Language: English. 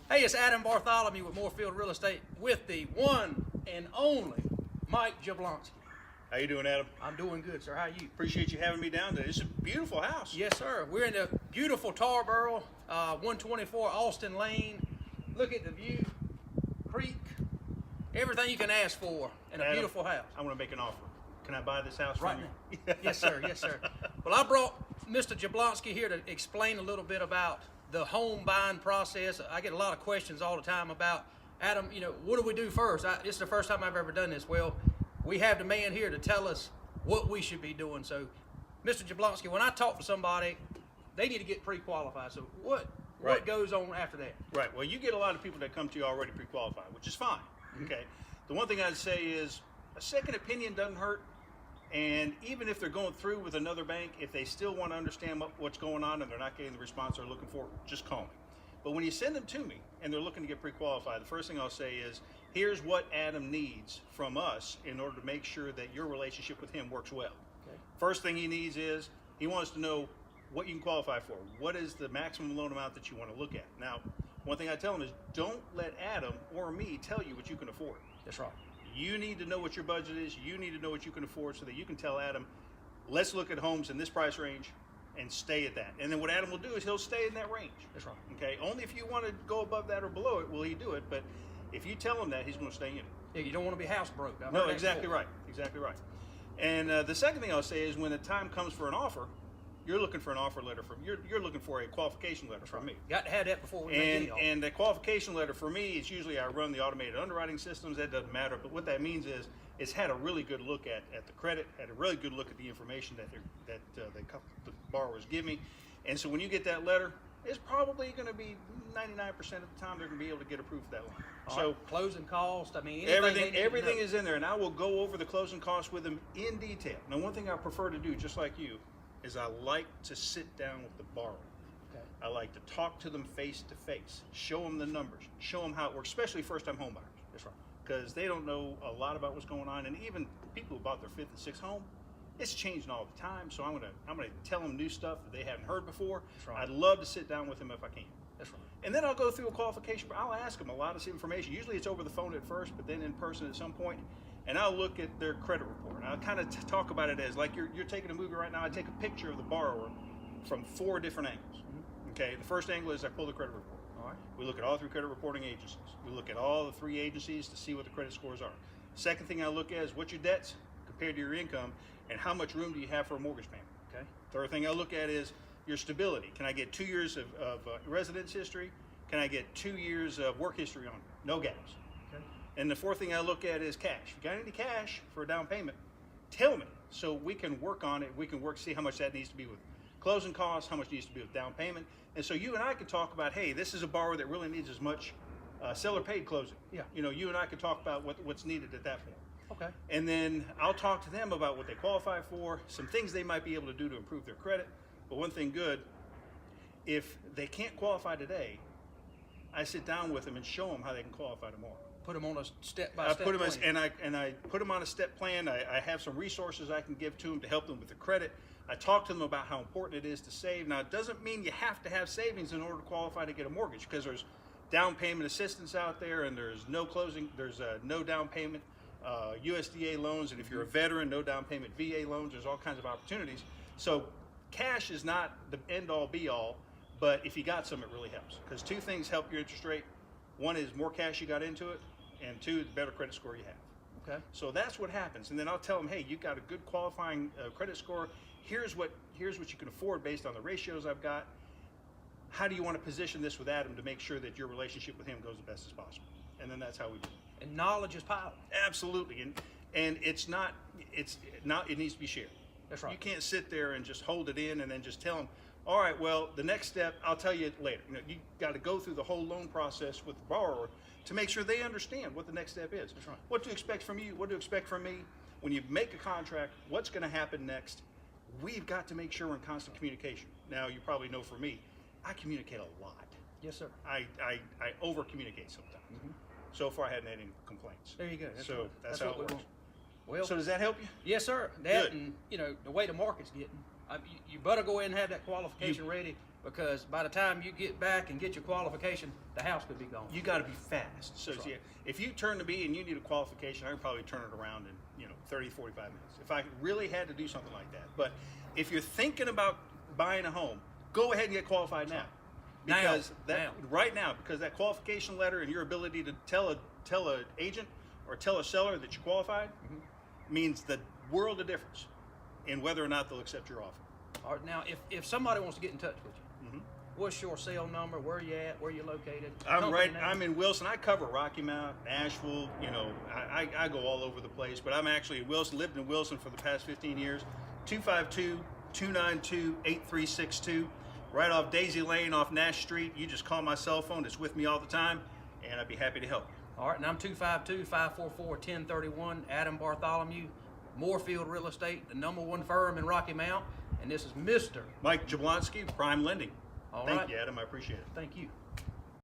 Hey, it's Adam Bartholomew with Moorfield Real Estate with the one and only Mike Jablonski. How you doing, Adam? I'm doing good, sir. How are you? Appreciate you having me down today. It's a beautiful house. Yes, sir. We're in the beautiful Tarboro, 124 Austin Lane. Look at the view, creek, everything you can ask for in a Adam, beautiful house. I want to make an offer. Can I buy this house Right from now. you? Yes, sir. Yes, sir. Well, I brought Mr. Jablonski here to explain a little bit about the home buying process. I get a lot of questions all the time about, Adam, what do we do first? This is the first time I've ever done this. Well, we have the man here to tell us what we should be doing. So, Mr. Jablonski, when I talk to somebody, they need to get pre-qualified. So what goes on after that? Right. Well, you get a lot of people that come to you already pre-qualified, which is fine. Mm-hmm. Okay. The one thing I'd say is a second opinion doesn't hurt. And even if they're going through with another bank, if they still want to understand what's going on and they're not getting the response they're looking for, just call me. But when you send them to me and they're looking to get pre-qualified, the first thing I'll say is, here's what Adam needs from us in order to make sure that your relationship with him works well. Okay. First thing he needs is, he wants to know what you can qualify for. What is the maximum loan amount that you want to look at? Now, one thing I tell him is, don't let Adam or me tell you what you can afford. That's right. You need to know what your budget is. You need to know what you can afford so that you can tell Adam, let's look at homes in this price range and stay at that. And then what Adam will do is he'll stay in that range. That's right. Okay. Only if you want to go above that or below it will he do it. But if you tell him that, he's going to stay in it. Yeah, you don't want to be house broke. No, exactly right. Exactly right. And the second thing I'll say is when the time comes for an offer, you're looking for an offer letter from you're looking for a qualification letter from me. Got to have that before we make any offer. And the qualification letter for me is usually I run the automated underwriting systems. That doesn't matter, but what that means is it's had a really good look at the credit, had a really good look at the information that the borrowers give me, and so when you get that letter, it's probably going to be 99% of the time they're going to be able to get approved for that loan. So closing cost, I mean, everything is in there, and I will go over the closing costs with them in detail. Now, one thing I prefer to do, just like you, is I like to sit down with the borrower. Okay. I like to talk to them face to face, show them the numbers, show them how it works, especially first-time home buyers. That's right. Because they don't know a lot about what's going on, and even people who bought their fifth and sixth home, it's changing all the time. So I'm gonna tell them new stuff that they haven't heard before. That's right. I'd love to sit down with them if I can. That's right. And then I'll go through a qualification. I'll ask them a lot of this information. Usually it's over the phone at first, but then in person at some point. And I'll look at their credit report. I'll kind of talk about it as like you're taking a movie right now. I take a picture of the borrower from 4 different angles. Mm-hmm. Okay, the first angle is I pull the credit report. All right. We look at all 3 credit reporting agencies. We look at all the 3 agencies to see what the credit scores are. Second thing I look at is what's your debts compared to your income and how much room do you have for a mortgage payment. Okay. Third thing I look at is your stability. Can I get 2 years of residence history? Can I get 2 years of work history on it? No gaps. And the fourth thing I look at is cash. If you got any cash for a down payment, tell me so we can work on it. We can see how much that needs to be with closing costs, how much needs to be with down payment. And so you and I can talk about, hey, this is a borrower that really needs as much seller paid closing. Yeah. You and I can talk about what's needed at that point. Okay. And then I'll talk to them about what they qualify for, some things they might be able to do to improve their credit. But one thing good, if they can't qualify today, I sit down with them and show them how they can qualify tomorrow. Put them on a step-by-step plan. I put them on a step plan. I have some resources I can give to them to help them with the credit. I talk to them about how important it is to save. Now, it doesn't mean you have to have savings in order to qualify to get a mortgage, because there's down payment assistance out there, and there's no down payment USDA loans, and if you're a veteran, no down payment VA loans. There's all kinds of opportunities. So cash is not the end-all be-all, but if you got some, it really helps, because 2 things help your interest rate. One is more cash you got into it, and 2, the better credit score you have. Okay. So that's what happens, and then I'll tell them, hey, you got a good qualifying credit score. Here's what you can afford based on the ratios I've got. How do you want to position this with Adam to make sure that your relationship with him goes the best as possible? And then that's how we do it. And knowledge is power. Absolutely, and it needs to be shared. That's right. You can't sit there and just hold it in and then just tell them, all right, well, the next step, I'll tell you later. You got to go through the whole loan process with the borrower to make sure they understand what the next step is. That's right. What to expect from you, what to expect from me. When you make a contract, what's going to happen next? We've got to make sure we're in constant communication. Now, you probably know for me, I communicate a lot. Yes, sir. I over-communicate sometimes. Mm-hmm. So far, I hadn't had any complaints. There you go. That's how it works. Well, so does that help you? Yes, sir. Good. And the way the market's getting, you better go ahead and have that qualification ready, because by the time you get back and get your qualification, the house could be gone. You got to be fast. So That's right. if you turn to me and you need a qualification, I can probably turn it around in 30, 45 minutes. If I really had to do something like that. But if you're thinking about buying a home, go ahead and get qualified now. Because right now, because that qualification letter and your ability to tell an agent or tell a seller that you're qualified means the world of difference in whether or not they'll accept your offer. All right, now, if somebody wants to get in touch with you, what's your cell number? Where you at? Where you located? I'm in Wilson. I cover Rocky Mount, Nashville. I go all over the place, but I'm actually in Wilson. Lived in Wilson for the past 15 years. 252-292-8362. Right off Daisy Lane, off Nash Street. You just call my cell phone. It's with me all the time, and I'd be happy to help you. All right, and I'm 252-544-1031. Adam Bartholomew, Moorfield Real Estate, the #1 firm in Rocky Mount, and this is Mr. Mike Jablonski, Prime Lending. All Thank right. you, Adam. I appreciate it. Thank you.